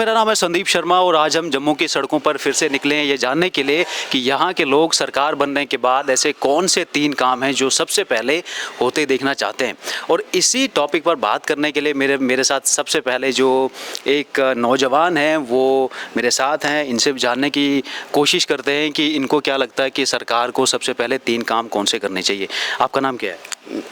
मेरा नाम है संदीप शर्मा और आज हम जम्मू की सड़कों पर फिर से निकले हैं ये जानने के लिए कि यहाँ के लोग सरकार बनने के बाद ऐसे कौन से 3 काम हैं जो सबसे पहले होते देखना चाहते हैं। और इसी टॉपिक पर बात करने के लिए मेरे साथ सबसे पहले जो एक नौजवान हैं वो मेरे साथ हैं। इनसे जानने की कोशिश करते हैं कि इनको क्या लगता है कि सरकार को सबसे पहले 3 काम कौन से करने चाहिए। आपका नाम क्या है?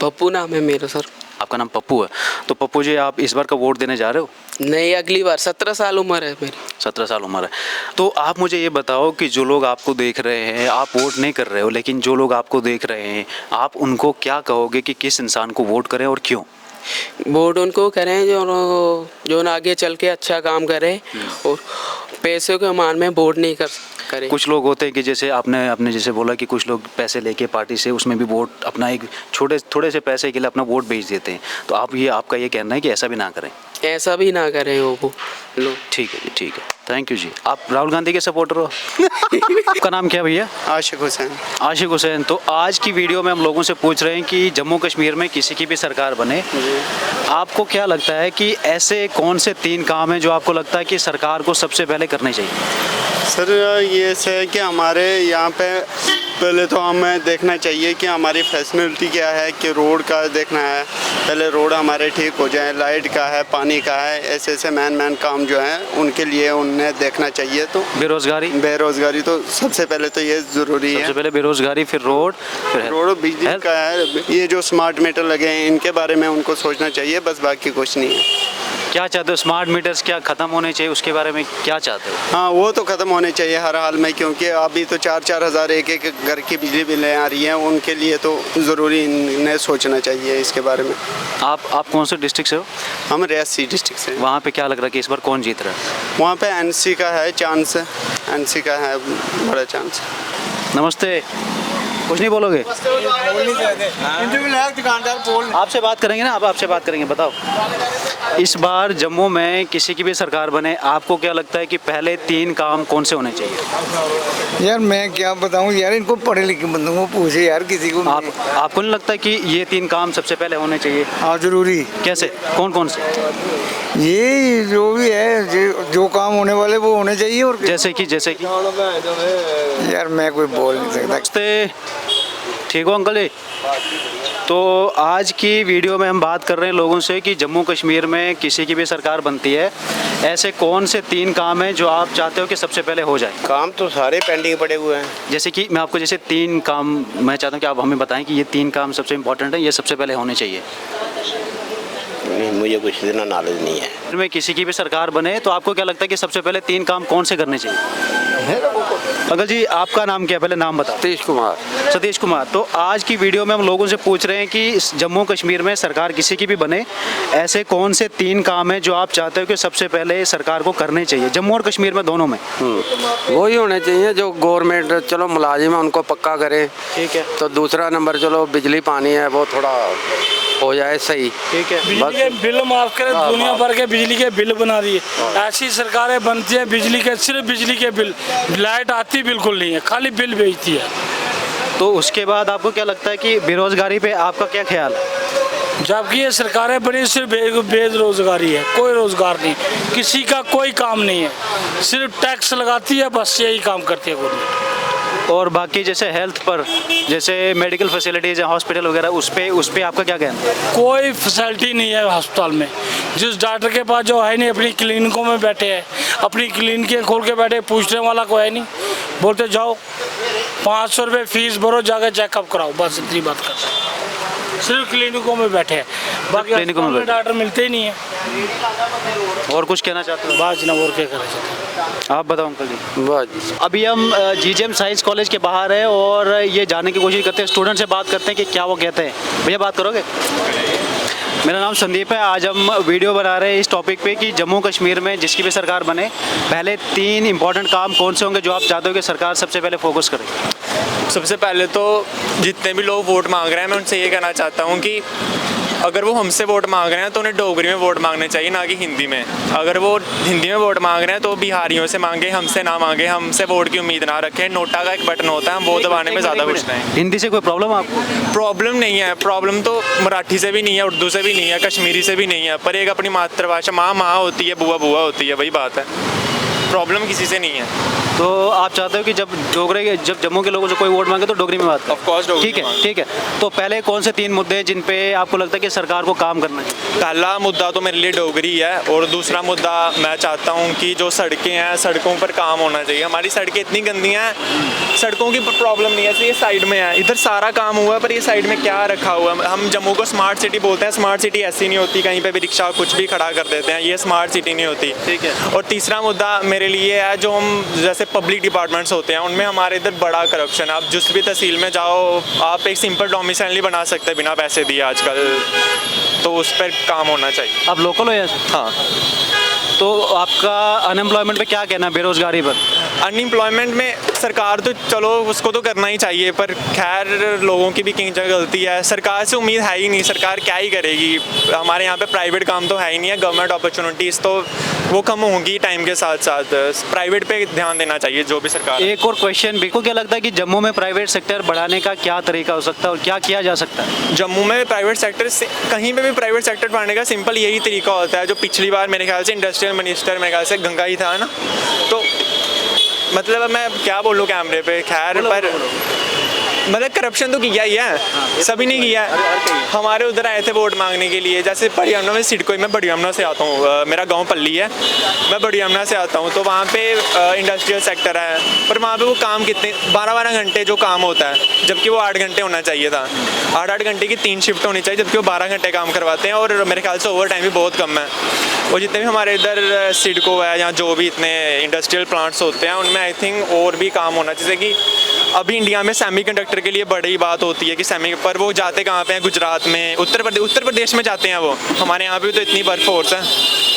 पप्पू नाम है मेरा सर। आपका नाम पप्पू है। तो पप्पू जी, आप इस बार का वोट देने जा रहे हो? नहीं, अगली बार। 17 साल उम्र है मेरी। 17 साल उम्र है। तो आप मुझे ये बताओ कि जो लोग आपको देख रहे हैं, आप वोट नहीं कर रहे हो, लेकिन जो लोग आपको देख रहे हैं, आप उनको क्या कहोगे कि किस इंसान को वोट करें और क्यों? वोट उनको करें जो आगे चल के अच्छा काम करे और पैसे के मान में वोट नहीं करें। कुछ लोग होते हैं कि जैसे आपने जैसे बोला कि कुछ लोग पैसे लेके पार्टी से उसमें भी वोट अपना एक थोड़े से पैसे के लिए अपना वोट बेच देते हैं। तो आपका ये कहना है कि ऐसा भी ना करें? ऐसा भी ना करें वो लोग। ठीक है जी, ठीक है, थैंक यू जी। आप राहुल गांधी के सपोर्टर हो? आपका नाम क्या भैया? आशिक हुसैन। आशिक हुसैन। तो आज की वीडियो में हम लोगों से पूछ रहे हैं कि जम्मू कश्मीर में किसी की भी सरकार बने, आपको क्या लगता है कि ऐसे कौन से 3 काम हैं जो आपको लगता है कि सरकार को सबसे पहले करने चाहिए? सर ये है कि हमारे यहाँ पे पहले तो हमें देखना चाहिए कि हमारी फैसिलिटी क्या है, कि रोड का देखना है। पहले रोड हमारे ठीक हो जाए, लाइट का है, पानी का है, ऐसे मैन काम जो है उनके लिए उन्हें देखना चाहिए। तो बेरोज़गारी तो सबसे पहले तो ये ज़रूरी है। सबसे पहले बेरोज़गारी, फिर रोड, बिजली का है। ये जो स्मार्ट मीटर लगे हैं इनके बारे में उनको सोचना चाहिए, बस बाकी कुछ नहीं है। क्या चाहते हो? स्मार्ट मीटर्स क्या ख़त्म होने चाहिए, उसके बारे में क्या चाहते हो? हाँ, वो तो ख़त्म होने चाहिए हर हाल में, क्योंकि अभी तो 4-4 हज़ार एक घर की बिजली बिलें आ रही हैं। उनके लिए तो ज़रूरी इन्हें सोचना चाहिए इसके बारे में। आप कौन से डिस्ट्रिक्ट से हो? हम रियासी डिस्ट्रिक्ट से। वहाँ पे क्या लग रहा है कि इस बार कौन जीत रहा है? वहाँ पे एनसी का है चांस, एनसी का है बड़ा चांस। नमस्ते, कुछ नहीं बोलोगे? आपसे बात करेंगे ना, आपसे बात करेंगे। बताओ, इस बार जम्मू में किसी की भी सरकार बने, आपको क्या लगता है कि पहले 3 काम कौन से होने चाहिए? यार मैं क्या बताऊं यार, इनको पढ़े लिखे बंदों को पूछे यार, किसी को। आपको नहीं लगता कि ये 3 काम सबसे पहले होने चाहिए? हाँ, जरूरी। कैसे, कौन से? ये जो भी है, जो काम होने वाले वो होने चाहिए। और जैसे कि यार मैं कोई बोल नहीं सकता। ठीक हो अंकल जी? तो आज की वीडियो में हम बात कर रहे हैं लोगों से कि जम्मू कश्मीर में किसी की भी सरकार बनती है, ऐसे कौन से 3 काम हैं जो आप चाहते हो कि सबसे पहले हो जाए? काम तो सारे पेंडिंग पड़े हुए हैं। जैसे कि मैं आपको 3 काम मैं चाहता हूँ कि आप हमें बताएं कि ये 3 काम सबसे इम्पोर्टेंट है, ये सबसे पहले होने चाहिए। नहीं, मुझे कुछ इतना नॉलेज नहीं है। में किसी की भी सरकार बने तो आपको क्या लगता है कि सबसे पहले 3 काम कौन से करने चाहिए? अंकल जी, आपका नाम क्या है? पहले नाम बताओ। सतीश कुमार। तो आज की वीडियो में हम लोगों से पूछ रहे हैं कि जम्मू कश्मीर में सरकार किसी की भी बने, ऐसे कौन से 3 काम हैं जो आप चाहते हो कि सबसे पहले सरकार को करने चाहिए, जम्मू और कश्मीर में दोनों में? वही होने चाहिए जो गवर्नमेंट चलो मुलाजिम है उनको पक्का करे। ठीक है। तो दूसरा नंबर चलो बिजली पानी है वो थोड़ा हो जाए सही। ठीक है। बिजली के बिल माफ करे, दुनिया भर के बिजली के बिल बना दिए। ऐसी सरकारें बनती है बिजली के, सिर्फ बिजली के बिल, लाइट आती बिल्कुल नहीं है, खाली बिल भेजती है। तो उसके बाद आपको क्या लगता है कि बेरोजगारी पे आपका क्या ख्याल है? जबकि ये सरकारें बड़ी सिर्फ बेरोजगारी है, कोई रोजगार नहीं, किसी का कोई काम नहीं है, सिर्फ टैक्स लगाती है, बस यही काम करती है गवर्नमेंट। और बाकी जैसे हेल्थ पर, जैसे मेडिकल फैसिलिटीज़ हैं, हॉस्पिटल वगैरह, उस पे आपका क्या कहना है? कोई फैसिलिटी नहीं है अस्पताल में। जिस डॉक्टर के पास जो है नहीं, अपनी क्लिनिकों में बैठे हैं, अपनी क्लिनिकें खोल के बैठे, पूछने वाला कोई है नहीं। बोलते जाओ 500 रुपये फीस भरो, जाकर चेकअप कराओ, बस इतनी बात करते हैं। सिर्फ क्लिनिकों में बैठे हैं, बाकी क्लिनिकों में डॉक्टर मिलते ही नहीं है। और कुछ कहना चाहते हो? बात ना, और क्या कहना चाहते हैं आप बताओ अंकल जी। अभी हम GGM साइंस कॉलेज के बाहर है और ये जानने की कोशिश करते हैं, स्टूडेंट से बात करते हैं कि क्या वो कहते हैं। भैया बात करोगे? मेरा नाम संदीप है। आज हम वीडियो बना रहे हैं इस टॉपिक पे कि जम्मू कश्मीर में जिसकी भी सरकार बने, पहले 3 इंपॉर्टेंट काम कौन से होंगे जो आप चाहते हो कि सरकार सबसे पहले फोकस करे? सबसे पहले तो जितने भी लोग वोट मांग रहे हैं मैं उनसे ये कहना चाहता हूँ कि अगर वो हमसे वोट मांग रहे हैं तो उन्हें डोगरी में वोट मांगने चाहिए, ना कि हिंदी में। अगर वो हिंदी में वोट मांग रहे हैं तो बिहारियों से मांगे, हमसे ना मांगे, हमसे वोट की उम्मीद ना रखें। नोटा का एक बटन होता है, हम वो दबाने में ज़्यादा खुश रहें। हिंदी से कोई प्रॉब्लम आपको? प्रॉब्लम नहीं है, प्रॉब्लम तो मराठी से भी नहीं है, उर्दू से भी नहीं है, कश्मीरी से भी नहीं है, पर एक अपनी मातृभाषा माँ माँ होती है, बुआ बुआ होती है, वही बात है। प्रॉब्लम किसी से नहीं है। तो आप चाहते हो कि जब जम्मू के लोगों से कोई वोट मांगे तो डोगरी में बात करें? ऑफ कोर्स डोगरी ठीक है, में। ठीक है। तो पहले कौन से 3 मुद्दे हैं जिन पे आपको लगता है कि सरकार को काम करना चाहिए? पहला मुद्दा तो मेरे लिए डोगरी है, और दूसरा मुद्दा मैं चाहता हूँ कि जो सड़कें हैं, सड़कों पर काम होना चाहिए। हमारी सड़कें इतनी गंदी हैं, सड़कों की प्रॉब्लम नहीं है, ये साइड में है, इधर सारा काम हुआ है, पर ये साइड में क्या रखा हुआ है? हम जम्मू को स्मार्ट सिटी बोलते हैं, स्मार्ट सिटी ऐसी नहीं होती, कहीं पे भी रिक्शा कुछ भी खड़ा कर देते हैं, ये स्मार्ट सिटी नहीं होती। ठीक है। और तीसरा मुद्दा मेरे लिए है, जो हम जैसे पब्लिक डिपार्टमेंट्स होते हैं उनमें हमारे इधर बड़ा करप्शन है। आप जिस भी तहसील में जाओ, आप एक सिंपल डोमिसाइल नहीं बना सकते बिना पैसे दिए आजकल, तो उस पर काम होना चाहिए। आप लोकल हो यहाँ से? हाँ। तो आपका अनएम्प्लॉयमेंट पे क्या कहना है, बेरोजगारी पर? अनएम्प्लॉयमेंट में सरकार तो चलो उसको तो करना ही चाहिए, पर खैर लोगों की भी कहीं जगह गलती है। सरकार से उम्मीद है ही नहीं, सरकार क्या ही करेगी? हमारे यहाँ पे प्राइवेट काम तो है ही नहीं है, गवर्नमेंट अपॉर्चुनिटीज़ तो वो कम होंगी टाइम के साथ साथ। प्राइवेट पे ध्यान देना चाहिए जो भी सरकार। एक और क्वेश्चन भी, को क्या लगता है कि जम्मू में प्राइवेट सेक्टर बढ़ाने का क्या तरीका हो सकता है और क्या किया जा सकता है? जम्मू में प्राइवेट सेक्टर से कहीं पे भी प्राइवेट सेक्टर बढ़ाने का सिंपल यही तरीका होता है, जो पिछली बार मेरे ख्याल से इंडस्ट्रियल मिनिस्टर मेरे ख्याल से गंगा ही था ना, तो मतलब मैं क्या बोलूँ कैमरे पे, खैर पर मतलब करप्शन तो किया ही है, सभी ने किया है। हमारे उधर आए थे वोट मांगने के लिए, जैसे बड़ी यमुना में सिडको, मैं बड़ी यमुना से आता हूँ, मेरा गांव पल्ली है, मैं बड़ी यमुना से आता हूँ, तो वहाँ पे इंडस्ट्रियल सेक्टर है, पर वहाँ पे वो काम कितने 12-12 घंटे जो काम होता है, जबकि वो 8 घंटे होना चाहिए था। 8-8 घंटे की 3 शिफ्ट होनी चाहिए, जबकि वो 12 घंटे काम करवाते हैं, और मेरे ख्याल से ओवर टाइम भी बहुत कम है। और जितने भी हमारे इधर सिडको है या जो भी इतने इंडस्ट्रियल प्लांट्स होते हैं, उनमें आई थिंक और भी काम होना, जैसे कि अभी इंडिया में सेमीकंडक्टर के लिए बड़ी बात होती है कि सेमी, पर वो जाते कहाँ पे हैं? गुजरात में, उत्तर प्रदेश में जाते हैं वो। हमारे यहाँ भी तो इतनी वर्क फोर्स है,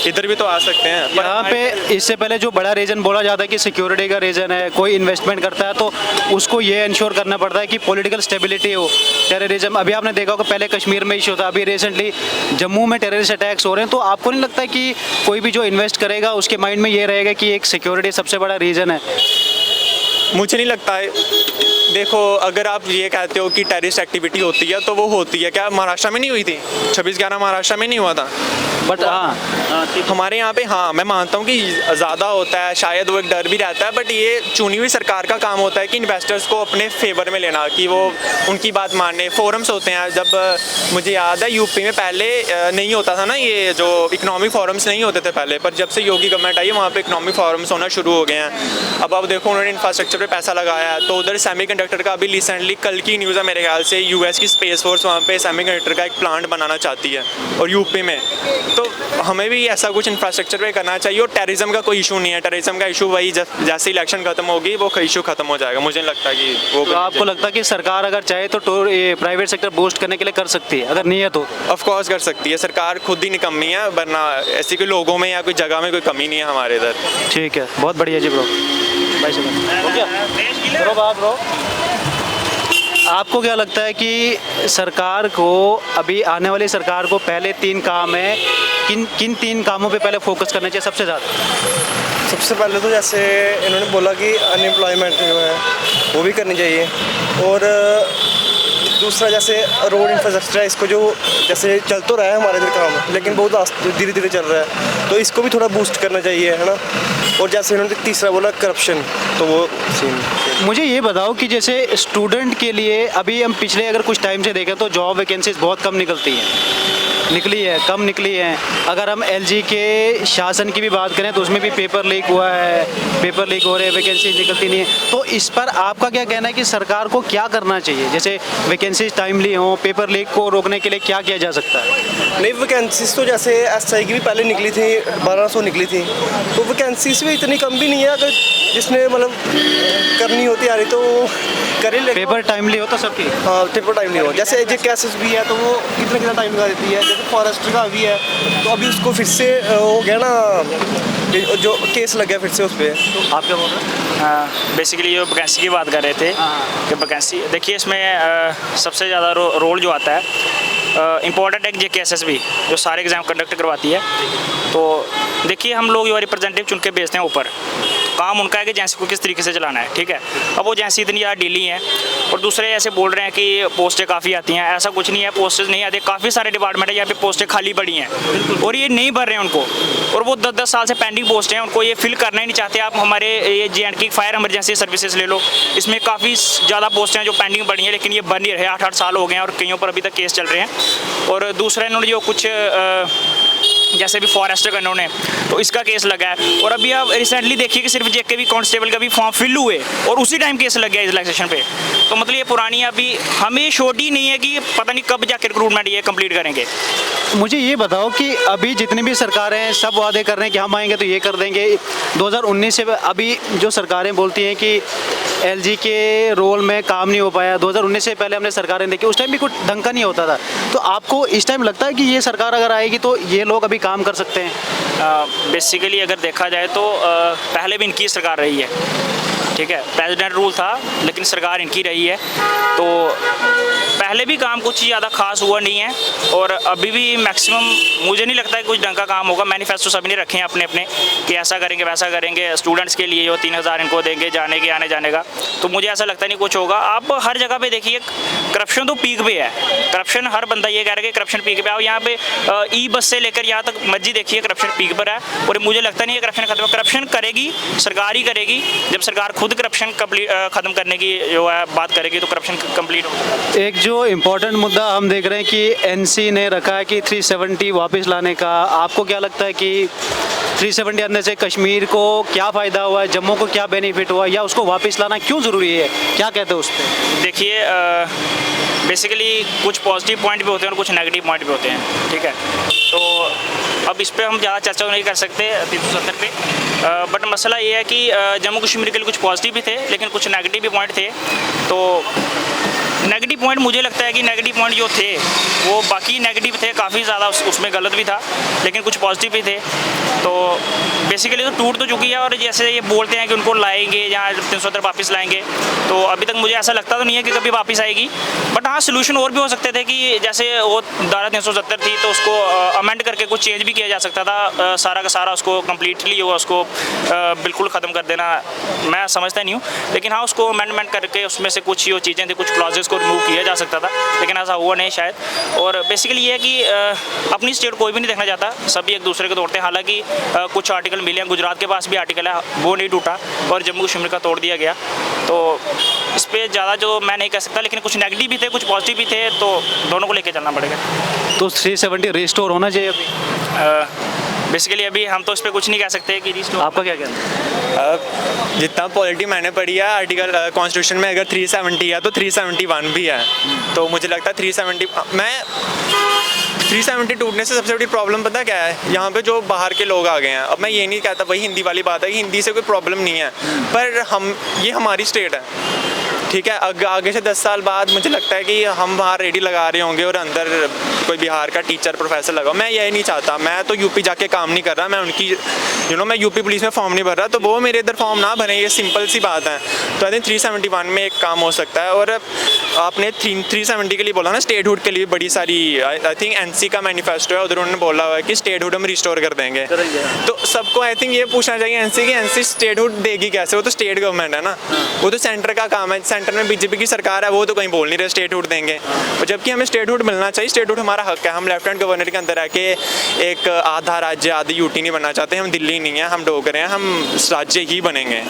इधर भी तो आ सकते हैं। यहाँ पे इससे पहले जो बड़ा रीज़न बोला जाता है कि सिक्योरिटी का रीज़न है, कोई इन्वेस्टमेंट करता है तो उसको ये इंश्योर करना पड़ता है कि पॉलिटिकल स्टेबिलिटी हो। टेररिज्म, अभी आपने देखा होगा पहले कश्मीर में इशू था, अभी रिसेंटली जम्मू में टेररिस्ट अटैक्स हो रहे हैं, तो आपको नहीं लगता कि कोई भी जो इन्वेस्ट करेगा उसके माइंड में ये रहेगा कि एक सिक्योरिटी सबसे बड़ा रीज़न है? मुझे नहीं लगता है। देखो, अगर आप ये कहते हो कि टेररिस्ट एक्टिविटी होती है तो वो होती है, क्या महाराष्ट्र में नहीं हुई थी? 26/11 महाराष्ट्र में नहीं हुआ था? बट हाँ, हमारे यहाँ पे हाँ मैं मानता हूँ कि ज़्यादा होता है, शायद वो एक डर भी रहता है, बट ये चुनी हुई सरकार का काम होता है कि इन्वेस्टर्स को अपने फेवर में लेना, कि वो उनकी बात माने। फोरम्स होते हैं, जब मुझे याद है यूपी में पहले नहीं होता था ना, ये जो इकोनॉमिक फोरम्स नहीं होते थे पहले, पर जब से योगी गवर्नमेंट आई है वहाँ पे इकोनॉमिक फोरम्स होना शुरू हो गए हैं। अब आप देखो उन्होंने इंफ्रास्ट्रक्चर पे पैसा लगाया है, तो उधर सेमीकंडक्टर का अभी रिसेंटली कल की न्यूज़ है मेरे ख्याल से, यूएस की स्पेस फोर्स वहाँ पे सेमीकंडक्टर का एक प्लांट बनाना चाहती है, और यूपी में। तो हमें भी ऐसा कुछ इंफ्रास्ट्रक्चर पे करना चाहिए। और टेररिज्म का कोई इशू नहीं है, टेररिज्म का इशू वही जैसे इलेक्शन खत्म होगी वो इशू खत्म हो जाएगा। मुझे नहीं लगता कि वो तो आपको लगता है कि सरकार अगर चाहे तो प्राइवेट सेक्टर बूस्ट करने के लिए कर सकती है, अगर नहीं है तो? ऑफ कोर्स कर सकती है, सरकार खुद ही निकम्मी है, वरना ऐसी कोई लोगों में या कोई जगह में कोई कमी नहीं है हमारे इधर। ठीक है, बहुत बढ़िया जी ब्रो। ब्रो, आपको क्या लगता है कि सरकार को, अभी आने वाली सरकार को पहले 3 काम है, किन 3 कामों पे पहले फोकस करना चाहिए सबसे ज़्यादा? सबसे पहले तो जैसे इन्होंने बोला कि अनएम्प्लॉयमेंट जो है वो भी करनी चाहिए, और दूसरा जैसे रोड इंफ्रास्ट्रक्चर है, इसको जो जैसे चल तो रहा है हमारे इधर काम, लेकिन बहुत धीरे धीरे चल रहा है, तो इसको भी थोड़ा बूस्ट करना चाहिए, है ना। और जैसे इन्होंने तीसरा बोला करप्शन, तो वो सीन। मुझे ये बताओ कि जैसे स्टूडेंट के लिए अभी हम पिछले अगर कुछ टाइम से देखें तो जॉब वैकेंसीज बहुत कम निकलती हैं, कम निकली हैं। अगर हम एलजी के शासन की भी बात करें तो उसमें भी पेपर लीक हुआ है, पेपर लीक हो रहे हैं, वैकेंसी निकलती नहीं है। तो इस पर आपका क्या कहना है कि सरकार को क्या करना चाहिए? जैसे वैकेंसीज टाइमली हो, पेपर लीक को रोकने के लिए क्या किया जा सकता है? नहीं, वैकेंसीज तो जैसे एसआई की भी पहले निकली थी, 1200 निकली थी, तो वैकेंसीज भी इतनी कम भी नहीं है। अगर जिसने मतलब करनी होती आ रही तो करे, लेकिन पेपर टाइमली हो तो सबकी। हाँ, पेपर टाइमली हो। जैसे जे केसेस भी है तो वो कितना टाइम लगा देती है। जैसे फॉरेस्टर का भी है, तो अभी उसको फिर से हो गया ना, जो केस लग गया फिर से उस पर। तो आप क्या बोल रहे हैं? हाँ, बेसिकली जो वैकेंसी की बात कर रहे थे कि वैकेंसी देखिए, इसमें सबसे ज़्यादा रोल जो आता है इम्पोर्टेंट है JKSSB जो सारे एग्ज़ाम कंडक्ट करवाती है। तो देखिए हम लोग जो रिप्रेजेंटेटिव चुन के भेजते हैं ऊपर, काम उनका है कि एजेंसी को किस तरीके से चलाना है, ठीक है। अब वो एजेंसी इतनी ज़्यादा डीली हैं और दूसरे ऐसे बोल रहे हैं कि पोस्टें काफ़ी आती हैं, ऐसा कुछ नहीं है, पोस्टें नहीं आती। काफ़ी सारे डिपार्टमेंट है यहाँ पे पोस्टें खाली पड़ी हैं और ये नहीं भर रहे हैं उनको, और वो 10-10 साल से पेंडिंग पोस्ट हैं, उनको ये फिल करना ही नहीं चाहते। आप हमारे ये JNK फायर इमरजेंसी सर्विसेज ले लो, इसमें काफ़ी ज़्यादा पोस्टें हैं जो पेंडिंग पड़ी हैं, लेकिन ये बन नहीं रहे। 8-8 साल हो गए हैं और कईयों पर अभी तक केस चल रहे हैं। और दूसरा इन्होंने जो कुछ जैसे भी फॉरेस्टर का इन्होंने, तो इसका केस लगा है। और अभी आप रिसेंटली देखिए कि सिर्फ JKV कांस्टेबल का भी फॉर्म फिल हुए और उसी टाइम केस लग गया इस रिलैक्सेशन पे। तो मतलब ये पुरानी अभी हमें श्योरिटी नहीं है कि पता नहीं कब जाकर रिक्रूटमेंट ये कंप्लीट करेंगे। मुझे ये बताओ कि अभी जितनी भी सरकारें हैं सब वादे कर रहे हैं कि हम आएंगे तो ये कर देंगे। 2019 से अभी जो सरकारें बोलती हैं कि LG के रोल में काम नहीं हो पाया, 2019 से पहले हमने सरकारें देखी, उस टाइम भी कुछ ढंग का नहीं होता था। तो आपको इस टाइम लगता है कि ये सरकार अगर आएगी तो ये लोग अभी काम कर सकते हैं? बेसिकली अगर देखा जाए तो पहले भी इनकी सरकार रही है, ठीक है, प्रेसिडेंट रूल था लेकिन सरकार इनकी रही है। तो पहले भी काम कुछ ज़्यादा खास हुआ नहीं है और अभी भी मैक्सिमम मुझे नहीं लगता है कुछ ढंग का काम होगा। मैनिफेस्टो सभी ने रखे हैं अपने अपने कि ऐसा करेंगे वैसा करेंगे, स्टूडेंट्स के लिए जो 3000 इनको देंगे जाने के आने जाने का। तो मुझे ऐसा लगता नहीं कुछ होगा। आप हर जगह पे देखिए करप्शन तो पीक पे है, करप्शन हर बंदा ये कह रहा है कि करप्शन पीक पे है। और यहाँ पे ई बस से लेकर यहाँ तक मर्जी देखिए करप्शन पीक पर है और मुझे लगता नहीं है करप्शन खत्म। करप्शन करेगी सरकार ही करेगी, जब सरकार खुद करप्शन ख़त्म करने की जो है बात करेगी तो करप्शन कंप्लीट होगा। एक जो इम्पोर्टेंट मुद्दा हम देख रहे हैं कि NC ने रखा है कि 370 वापस लाने का, आपको क्या लगता है कि 370 आने से कश्मीर को क्या फ़ायदा हुआ है, जम्मू को क्या बेनिफिट हुआ, या उसको वापस लाना क्यों ज़रूरी है, क्या कहते हैं उस पर? देखिए बेसिकली कुछ पॉजिटिव पॉइंट भी होते हैं और कुछ नेगेटिव पॉइंट भी होते हैं, ठीक है। तो अब इस पर हम ज़्यादा चर्चा नहीं कर सकते 370 पे, बट मसला ये है कि जम्मू कश्मीर के लिए कुछ पॉजिटिव भी थे लेकिन कुछ नेगेटिव भी पॉइंट थे। तो नेगेटिव पॉइंट मुझे लगता है कि नेगेटिव पॉइंट जो थे वो बाकी नेगेटिव थे, काफ़ी ज़्यादा उसमें गलत भी था लेकिन कुछ पॉजिटिव भी थे। तो बेसिकली तो टूट तो चुकी है और जैसे ये बोलते हैं कि उनको लाएंगे या 370 वापस लाएंगे, तो अभी तक मुझे ऐसा लगता तो नहीं है कि कभी वापस आएगी। बट हाँ सोल्यूशन और भी हो सकते थे कि जैसे वो धारा 370 थी तो उसको अमेंड करके कुछ चेंज भी किया जा सकता था, सारा का सारा उसको कम्प्लीटली उसको बिल्कुल ख़त्म कर देना मैं समझता नहीं हूँ। लेकिन हाँ उसको अमेंडमेंट करके उसमें से कुछ जो चीज़ें थी, कुछ क्लॉजेस को रिमूव किया जा सकता था, लेकिन ऐसा हुआ नहीं शायद। और बेसिकली ये है कि अपनी स्टेट कोई भी नहीं देखना चाहता, सभी एक दूसरे को तोड़ते हैं। हालांकि कुछ आर्टिकल मिले हैं, गुजरात के पास भी आर्टिकल है वो नहीं टूटा और जम्मू कश्मीर का तोड़ दिया गया। तो इस पर ज़्यादा जो मैं नहीं कह सकता, लेकिन कुछ नेगेटिव भी थे कुछ पॉजिटिव भी थे, तो दोनों को लेके चलना पड़ेगा। तो 370 रिस्टोर होना चाहिए अभी? बेसिकली अभी हम तो इस पर कुछ नहीं कह सकते कि रिस्टोर। आपका क्या कहना है? जितना पॉलिटी मैंने पढ़ी है आर्टिकल कॉन्स्टिट्यूशन में अगर 370 है तो 371 भी है। तो मुझे लगता है 370 टूटने से सबसे बड़ी प्रॉब्लम पता क्या है, यहाँ पे जो बाहर के लोग आ गए हैं। अब मैं ये नहीं कहता वही हिंदी वाली बात है कि हिंदी से कोई प्रॉब्लम नहीं है, पर ये हमारी स्टेट है, ठीक है। आगे से 10 साल बाद मुझे लगता है कि हम बाहर रेडी लगा रहे होंगे और अंदर कोई बिहार का टीचर प्रोफेसर लगा। मैं यही नहीं चाहता, मैं तो यूपी जाके काम नहीं कर रहा, मैं उनकी मैं यूपी पुलिस में फॉर्म नहीं भर रहा, तो वो मेरे इधर फॉर्म ना भरें, ये सिंपल सी बात है। तो आई थिंक 371 में एक काम हो सकता है। और आपने 370 के लिए बोला ना, स्टेटहुड के लिए बड़ी सारी आई थिंक NC का मैनिफेस्टो है, उधर उन्होंने बोला हुआ है कि स्टेटहुड हम रिस्टोर कर देंगे। तो सबको आई थिंक ये पूछना चाहिए NC की NC स्टेटहुड देगी कैसे, वो तो स्टेट गवर्नमेंट है ना, वो तो सेंटर का काम है। सेंटर में BJP की सरकार है, वो तो कहीं बोल नहीं रहे स्टेटहुड देंगे, और जबकि हमें स्टेटहुड मिलना चाहिए। स्टेटहुड हमारा हक है, हम लेफ्टिनेंट गवर्नर के अंदर आके एक आधा राज्य आधी यूटी नहीं बनना चाहते। हम दिल्ली नहीं है, हम डोगरे हैं, हम राज्य ही बनेंगे।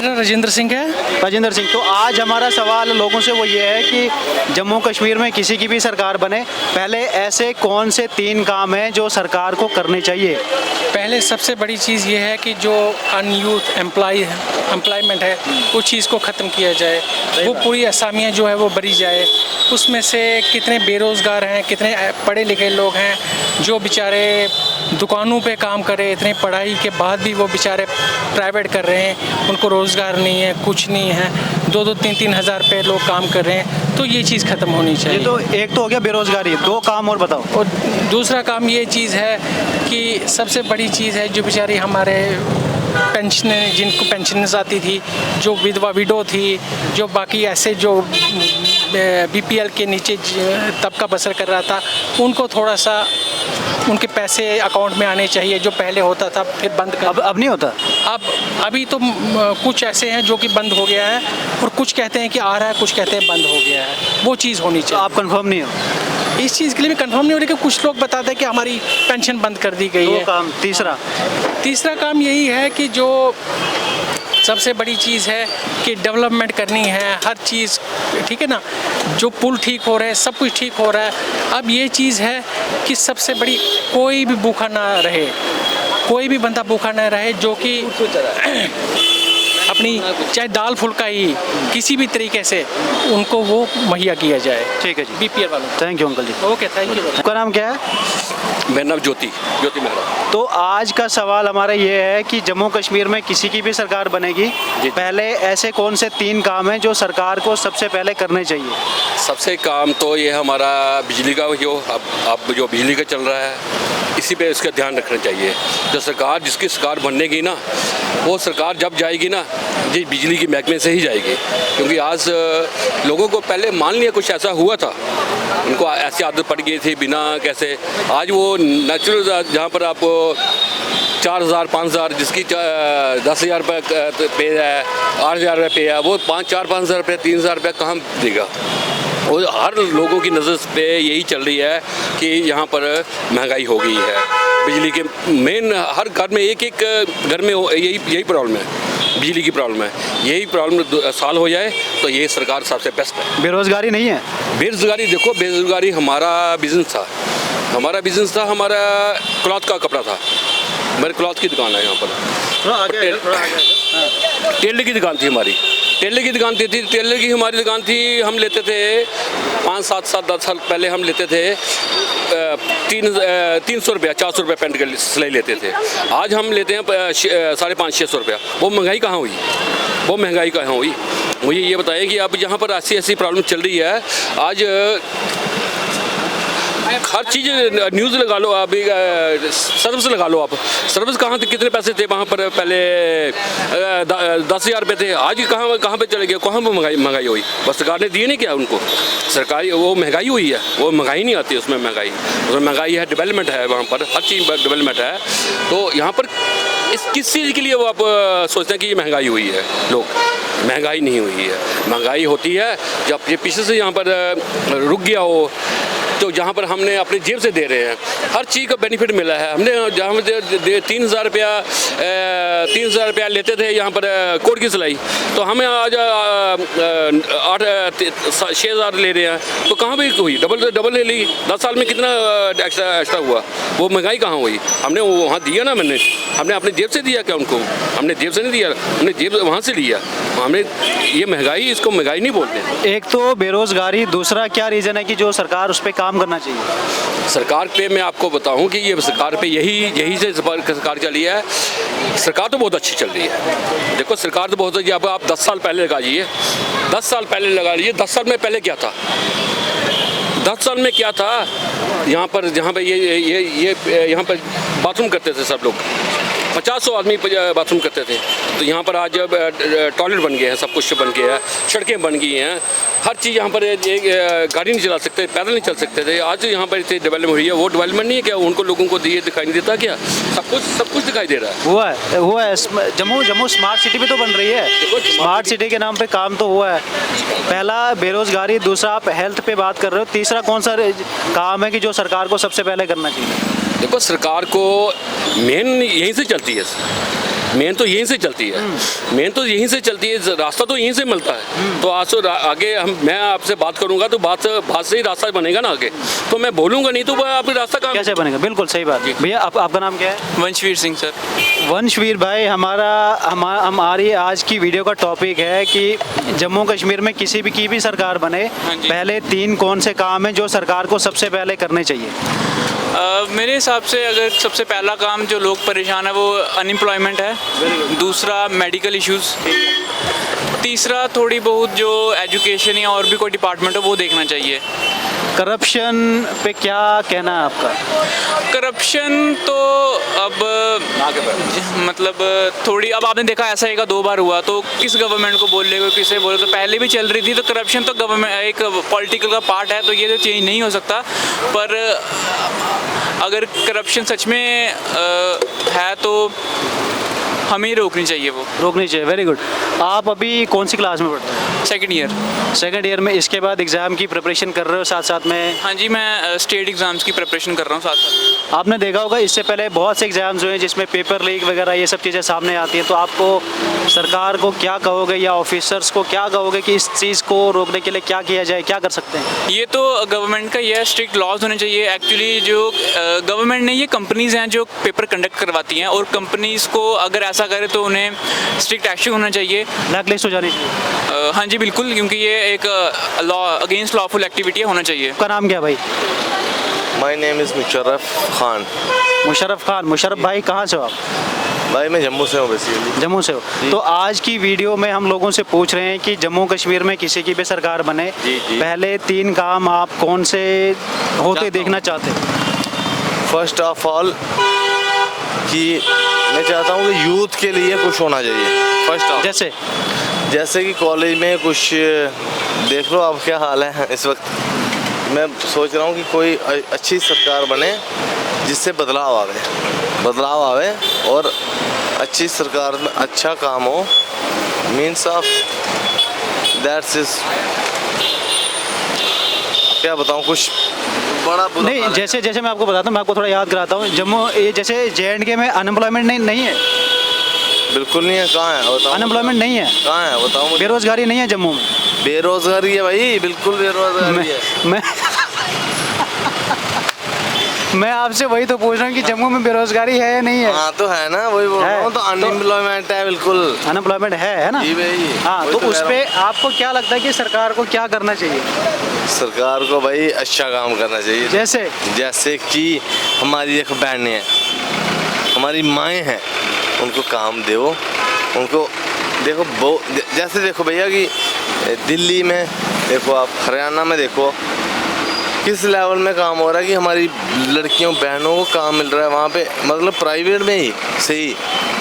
राजेंद्र सिंह है। राजेंद्र सिंह, तो आज हमारा सवाल लोगों से वो ये है कि जम्मू कश्मीर में किसी की भी सरकार बने, पहले ऐसे कौन से 3 काम हैं जो सरकार को करने चाहिए? पहले सबसे बड़ी चीज़ ये है कि जो अनयूथ एम्प्लॉयमेंट है उस चीज़ को ख़त्म किया जाए, वो पूरी असामियाँ जो है वो भरी जाए। उसमें से कितने बेरोज़गार हैं, कितने पढ़े लिखे लोग हैं जो बेचारे दुकानों पे काम कर रहे हैं, इतने पढ़ाई के बाद भी वो बेचारे प्राइवेट कर रहे हैं, उनको रोज़गार नहीं है, कुछ नहीं है, 2-2, 3-3 हज़ार पे लोग काम कर रहे हैं। तो ये चीज़ ख़त्म होनी चाहिए। ये तो एक तो हो गया बेरोज़गारी, 2 काम और बताओ। और दूसरा काम ये चीज़ है कि सबसे बड़ी चीज़ है जो बेचारे हमारे पेंशन, जिनको पेंशन आती थी, जो विधवा विडो थी, जो बाकी ऐसे जो बीपीएल के नीचे तबका बसर कर रहा था, उनको थोड़ा सा उनके पैसे अकाउंट में आने चाहिए, जो पहले होता था फिर बंद कर। अब नहीं होता। अब अभी तो कुछ ऐसे हैं जो कि बंद हो गया है, और कुछ कहते हैं कि आ रहा है, कुछ कहते हैं बंद हो गया है। वो चीज़ होनी तो चाहिए। आप कंफर्म नहीं हो? इस चीज़ के लिए भी कंफर्म नहीं हो रही कि कुछ लोग बताते हैं कि हमारी पेंशन बंद कर दी गई दो है। काम। तीसरा काम यही है कि जो सबसे बड़ी चीज़ है कि डेवलपमेंट करनी है, हर चीज़ ठीक है ना, जो पुल ठीक हो रहे हैं, सब कुछ ठीक हो रहा है। अब ये चीज़ है कि सबसे बड़ी, कोई भी भूखा ना रहे, कोई भी बंदा भूखा ना रहे, जो कि अपनी चाहे दाल फुल्का ही किसी भी तरीके से उनको वो मुहैया किया जाए। ठीक है जी, बीपीएल वालों। Thank you uncle ji. Okay, thank you. आपका नाम क्या है? मेरा नाम ज्योति मेहरा। तो आज का सवाल हमारा ये है कि जम्मू कश्मीर में किसी की भी सरकार बनेगी, पहले ऐसे कौन से 3 काम हैं जो सरकार को सबसे पहले करने चाहिए? सबसे काम तो ये हमारा बिजली का जो अब जो बिजली का चल रहा है, इसी पे इसका ध्यान रखना चाहिए। जो सरकार, जिसकी सरकार बननेगी ना, वो सरकार जब जाएगी ना, जी बिजली की महकमे से ही जाएगी। क्योंकि आज लोगों को पहले मान लिया कुछ ऐसा हुआ था, उनको ऐसी आदत पड़ गई थी बिना कैसे। आज वो नेचुरल, जहाँ पर आप 4,000 5,000 जिसकी 10,000 रुपये पे है, 8,000 रुपये पे है, वो 4-5,000 रुपये 3,000 रुपये कहाँ देगा? और हर लोगों की नज़र पे यही चल रही है कि यहाँ पर महंगाई हो गई है। बिजली के मेन हर घर में एक घर में यही प्रॉब्लम है, बिजली की प्रॉब्लम है। यही प्रॉब्लम साल हो जाए तो ये सरकार सबसे बेस्ट है। बेरोजगारी नहीं है? बेरोजगारी देखो, बेरोजगारी हमारा बिजनेस था, हमारा क्लॉथ का कपड़ा था, मेरे क्लॉथ की दुकान है यहाँ पर। टेलर की दुकान थी हमारी, टेलर की हमारी दुकान थी। हम लेते थे 5-7 साल 10 साल पहले हम लेते थे 300 रुपया 400 रुपये पैंट की सिलाई लेते थे। आज हम लेते हैं 550-600 रुपया। वो महंगाई कहाँ हुई? मुझे ये बताएं कि अब यहाँ पर ऐसी प्रॉब्लम चल रही है। आज हर चीज़ न्यूज़ लगा लो, अभी सर्विस लगा लो आप। सर्विस कहाँ थे, कितने पैसे थे वहाँ पर पहले? 10,000 रुपये थे। आज कहाँ पे चले गए? कहाँ पर महंगाई हुई? बस सरकार ने दिए नहीं क्या उनको? सरकारी वो महंगाई हुई है, वो महंगाई नहीं आती उसमें महंगाई है, डेवलपमेंट है वहाँ पर, हर चीज़ डेवलपमेंट है। तो यहाँ पर किस चीज़ के लिए वो आप सोचते हैं कि ये महंगाई हुई है? लोग, महंगाई नहीं हुई है। महंगाई होती है जब ये पीछे से यहाँ पर रुक गया हो, तो जहाँ पर हमने अपनी जेब से दे रहे हैं, हर चीज़ का बेनिफिट मिला है। हमने जहाँ पर 3,000 रुपया लेते थे यहाँ पर कोट की सिलाई, तो हमें आज 6,000 ले रहे हैं। तो कहाँ पे हुई? डबल ले ली। 10 साल में कितना एक्स्ट्रा हुआ? वो महंगाई कहाँ हुई? हमने वहाँ दिया ना, हमने अपनी जेब से दिया क्या उनको? हमने जेब से नहीं दिया, हमने जेब वहाँ से लिया। हमने ये महंगाई, इसको महंगाई नहीं बोलते। एक तो बेरोजगारी, दूसरा क्या रीज़न है कि जो सरकार उस पर काम करना चाहिए? सरकार पे मैं आपको बताऊं कि ये सरकार पे यही से सरकार चली है। सरकार तो बहुत अच्छी चल रही है। देखो सरकार तो बहुत अच्छी। अब आप 10 साल पहले लगा लीजिए, 10 साल पहले लगा लीजिए, 10 साल में पहले क्या था? 10 साल में क्या था? यहाँ पर जहाँ पे ये यहाँ पर बाथरूम करते थे सब लोग, 50-100 आदमी बाथरूम करते थे। तो यहाँ पर आज टॉयलेट बन गए हैं, सब कुछ बन गया है, सड़कें बन गई हैं, हर चीज़ यहाँ पर गाड़ी नहीं चला सकते, पैदल नहीं चल सकते थे। आज यहाँ पर इतनी डेवलपमेंट हुई है। वो डेवलपमेंट नहीं है क्या? उनको लोगों को दिखाई नहीं देता क्या? सब कुछ दिखाई दे रहा है। हुआ है। जम्मू स्मार्ट सिटी भी तो बन रही है। स्मार्ट सिटी के नाम पे काम तो हुआ है। पहला बेरोजगारी, दूसरा आप हेल्थ पे बात कर रहे हो, तीसरा कौन सा काम है कि जो सरकार को सबसे पहले करना चाहिए? देखो सरकार को मेन यहीं से चलती है, मेन तो यहीं से चलती है, रास्ता तो यहीं से मिलता है। तो आज तो आगे मैं आपसे बात करूंगा तो बात से ही रास्ता बनेगा ना आगे। तो मैं बोलूंगा नहीं तो आप रास्ता कैसे बनेगा? बिल्कुल सही बात। भैया आपका नाम क्या है? वंशवीर सिंह सर। वंशवीर भाई, हमारी आज की वीडियो का टॉपिक है कि जम्मू कश्मीर में किसी भी की भी सरकार बने, पहले 3 कौन से काम हैं जो सरकार को सबसे पहले करने चाहिए? मेरे हिसाब से अगर सबसे पहला काम जो लोग परेशान है वो अनएम्प्लॉयमेंट है, दूसरा मेडिकल इश्यूज़, तीसरा थोड़ी बहुत जो एजुकेशन या और भी कोई डिपार्टमेंट है वो देखना चाहिए। करप्शन पे क्या कहना है आपका? करप्शन तो अब मतलब थोड़ी, अब आपने देखा ऐसा एक 2 बार हुआ, तो किस गवर्नमेंट को बोल रहे हो, किसे बोल रहे हो? तो पहले भी चल रही थी, तो करप्शन तो गवर्नमेंट एक पॉलिटिकल का पार्ट है, तो ये तो चेंज नहीं हो सकता। पर अगर करप्शन सच में है तो हमें रोकनी चाहिए, वो रोकनी चाहिए। Very good. आप अभी कौन सी क्लास में पढ़ते हैं? Second year. सेकंड ईयर में। इसके बाद एग्ज़ाम की प्रिपरेशन कर रहे हो साथ साथ में? हाँ जी, मैं स्टेट एग्ज़ाम्स की प्रिपरेशन कर रहा हूँ साथ साथ। आपने देखा होगा इससे पहले बहुत से एग्ज़ाम्स हुए हैं जिसमें पेपर लीक वगैरह ये सब चीज़ें सामने आती हैं, तो आपको सरकार को क्या कहोगे या ऑफिसर्स को क्या कहोगे कि इस चीज़ को रोकने के लिए क्या किया जाए, क्या कर सकते हैं? ये तो गवर्नमेंट का ये है, स्ट्रिक्ट लॉज होने चाहिए। एक्चुअली जो गवर्नमेंट ने, ये कंपनीज़ हैं जो पेपर कंडक्ट करवाती हैं, और कंपनीज़ को अगर ऐसा करे तो उन्हें स्ट्रिक्ट एक्शन होना चाहिए, ब्लैक लिस्ट हो जानी चाहिए। हाँ जी बिल्कुल, क्योंकि ये एक लॉ अगेंस्ट लॉफुल एक्टिविटी होना चाहिए। आपका नाम क्या भाई? My name is Musharraf Khan. Musharraf Khan. Musharraf भाई कहाँ से हो आप? भाई मैं जम्मू से हूँ बेसिकली। जम्मू से हो। तो आज की वीडियो में हम लोगों से पूछ रहे हैं कि जम्मू कश्मीर में किसी की भी सरकार बने, पहले 3 काम आप कौन से होते देखना चाहते हैं? फर्स्ट ऑफ ऑल कि मैं चाहता हूँ कि यूथ के लिए कुछ होना चाहिए। फर्स्ट ऑफ जैसे कि कॉलेज में कुछ, देख लो अब क्या हाल है इस वक्त। मैं सोच रहा हूँ कि कोई अच्छी सरकार बने जिससे बदलाव आवे और अच्छी सरकार में अच्छा काम हो। मीन्स ऑफ दैट्स इज, क्या बताऊँ, कुछ बड़ा नहीं। जैसे मैं आपको बताता हूँ, मैं आपको थोड़ा याद कराता हूँ। जम्मू ये जैसे JNK में अनएम्प्लॉयमेंट नहीं है? बिल्कुल नहीं है। कहाँ है बताओ? अनएम्प्लॉयमेंट नहीं है? कहाँ है बताओ मुझे। बेरोजगारी नहीं है जम्मू में? बेरोजगारी है भाई, बिल्कुल बेरोजगारी है। मैं आपसे वही तो पूछ रहा हूँ कि जम्मू में बेरोजगारी है या नहीं है? हाँ तो है ना, वही बोल रहा हूँ। तो अनएम्प्लॉयमेंट है, बिल्कुल अनएम्प्लॉयमेंट है ना? जी भाई। हाँ, तो उस पे आपको क्या लगता है कि सरकार को क्या करना चाहिए? सरकार को भाई अच्छा काम करना चाहिए। जैसे कि हमारी एक बहनें हैं, हमारी माएँ हैं, उनको काम दो, उनको देखो जैसे देखो भैया कि दिल्ली में देखो, आप हरियाणा में देखो किस लेवल में काम हो रहा है कि हमारी लड़कियों बहनों को काम मिल रहा है वहाँ पे, मतलब प्राइवेट में ही सही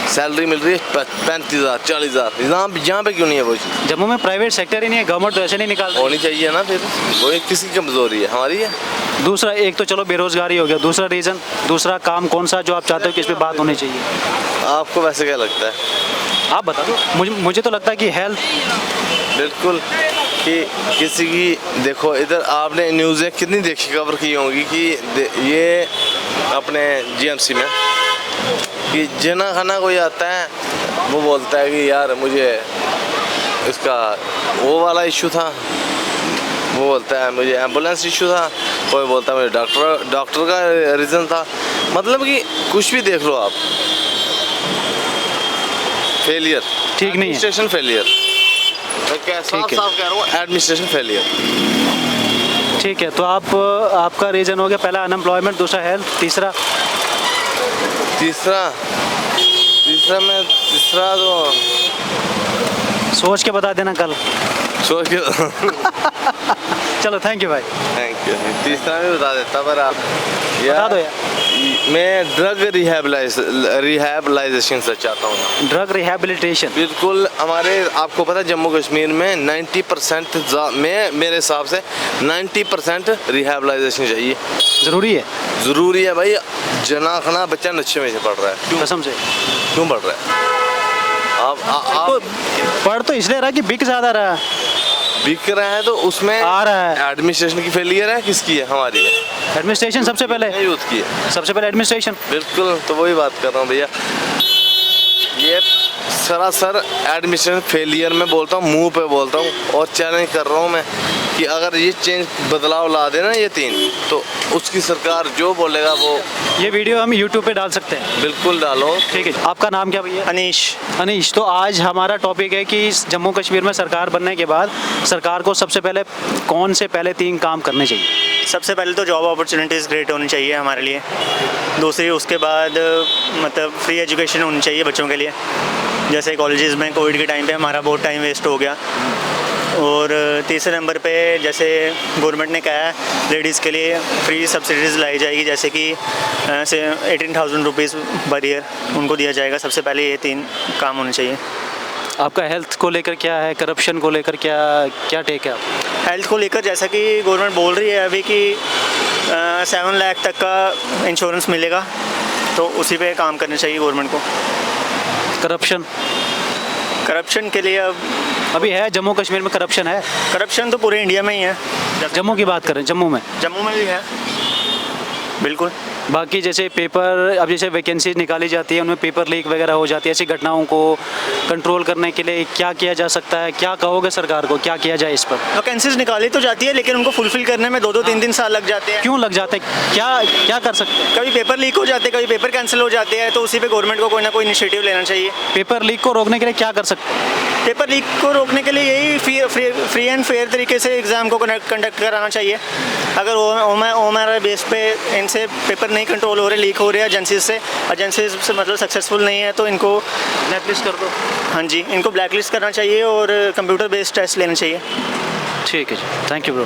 सैलरी मिल रही है 35,000 40,000। यहाँ पे क्यों नहीं है वो चीज़? जम्मू में प्राइवेट सेक्टर ही नहीं है, गवर्नमेंट तो ऐसे नहीं निकाल होनी चाहिए ना। फिर वो एक किसकी कमजोरी है? हमारी है। दूसरा, एक तो चलो बेरोजगारी हो गया, दूसरा रीज़न, दूसरा काम कौन सा जो आप चाहते हो कि इस पर बात होनी चाहिए? आपको वैसे क्या लगता है? आप बता दो। मुझे तो लगता है कि हेल्थ, बिल्कुल, कि किसी की देखो, इधर आपने न्यूज़ें कितनी देखी, कवर की होंगी कि ये अपने GMC में कि जना खाना कोई आता है, वो बोलता है कि यार मुझे इसका वो वाला इशू था, वो बोलता है मुझे एम्बुलेंस इशू था, कोई बोलता है मुझे डॉक्टर का रीज़न था। मतलब कि कुछ भी देख लो आप, फेलियर, ठीक नहीं है। एडमिनिस्ट्रेशन फेलियर, साफ कह रहा हूँ, एडमिनिस्ट्रेशन फेलियर। ठीक है, तो आपका रीज़न हो गया पहला अनएम्प्लॉयमेंट, दूसरा हेल्थ, तीसरा तो सोच के बता देना कल। सोच के चलो, थैंक यू भाई। Thank you. तीसरा भी बता देता, पर आप बता दो यार। मैं ड्रग रिहैबिलाइजेशन से चाहता हूँ। ड्रग रिहैबिलिटेशन, बिल्कुल। हमारे आपको पता है जम्मू कश्मीर में 90% में, मेरे हिसाब से 90% रिहैबिलाइजेशन चाहिए। ज़रूरी है भाई। जना खना बच्चा नशे में से पढ़ रहा है, कसम से। क्यों पढ़ रहा है? आप पढ़ तो इसलिए रहा कि बिक ज़्यादा रहा है। बिक रहा है तो उसमें आ रहा है। एडमिनिस्ट्रेशन की फेलियर है, किसकी है? हमारी है। एडमिनिस्ट्रेशन सबसे पहले, यूथ की है सबसे पहले एडमिनिस्ट्रेशन। बिल्कुल, तो वही बात कर रहा हूँ भैया, ये सरासर एडमिशन फेलियर में बोलता हूँ, मुंह पे बोलता हूँ, और चैलेंज कर रहा हूँ मैं कि अगर ये चेंज बदलाव ला देना ये 3, तो उसकी सरकार जो बोलेगा वो। ये वीडियो हम YouTube पे डाल सकते हैं? बिल्कुल डालो। ठीक है। आपका नाम क्या भैया? अनीश। तो आज हमारा टॉपिक है कि जम्मू कश्मीर में सरकार बनने के बाद सरकार को सबसे पहले कौन से 3 काम करने चाहिए? सबसे पहले तो जॉब अपॉर्चुनिटीज़ क्रिएट होनी चाहिए हमारे लिए। दूसरी, उसके बाद मतलब फ्री एजुकेशन होनी चाहिए बच्चों के लिए। जैसे कॉलेजेस में कोविड के टाइम पे हमारा बहुत टाइम वेस्ट हो गया। और तीसरे नंबर पे जैसे गवर्नमेंट ने कहा है लेडीज़ के लिए फ्री सब्सिडीज़ लाई जाएगी, जैसे कि 18,000 रुपीज़ पर ईयर उनको दिया जाएगा। सबसे पहले ये 3 काम होने चाहिए। आपका हेल्थ को लेकर क्या है, करप्शन को लेकर क्या क्या टेक है आप? हेल्थ को लेकर जैसा कि गवर्नमेंट बोल रही है अभी कि 7 लाख तक का इंश्योरेंस मिलेगा, तो उसी पे काम करना चाहिए गवर्नमेंट को। करप्शन के लिए अभी है जम्मू कश्मीर में करप्शन है? करप्शन तो पूरे इंडिया में ही है। जम्मू की बात करें, जम्मू में भी है बिल्कुल। बाकी जैसे पेपर, अब जैसे वैकेंसीज निकाली जाती है उनमें पेपर लीक वगैरह हो जाती है, ऐसी घटनाओं को कंट्रोल करने के लिए क्या किया जा सकता है? क्या कहोगे सरकार को, क्या किया जाए इस पर? वैकेंसीज निकाली तो जाती है लेकिन उनको फुलफिल करने में 2-2 3-3 साल लग जाते हैं। क्यों लग जाते हैं? क्या कर सकते हैं? कभी पेपर लीक हो जाते हैं, कभी पेपर कैंसिल हो जाते हैं, तो उसी पे गवर्नमेंट को कोई ना कोई इनिशिएटिव लेना चाहिए। पेपर लीक को रोकने के लिए क्या कर सकते हैं? पेपर लीक को रोकने के लिए यही फ्री एंड फेयर तरीके से एग्ज़ाम को कंडक्ट कराना चाहिए। अगर ओमआर बेस पे इनसे पेपर नहीं कंट्रोल हो रहे, लीक हो रहे हैं एजेंसीज से मतलब सक्सेसफुल नहीं है, तो इनको ब्लैकलिस्ट कर दो। हाँ जी, इनको ब्लैकलिस्ट करना चाहिए और कंप्यूटर बेस्ड टेस्ट लेना चाहिए। ठीक है जी, थैंक यू ब्रो।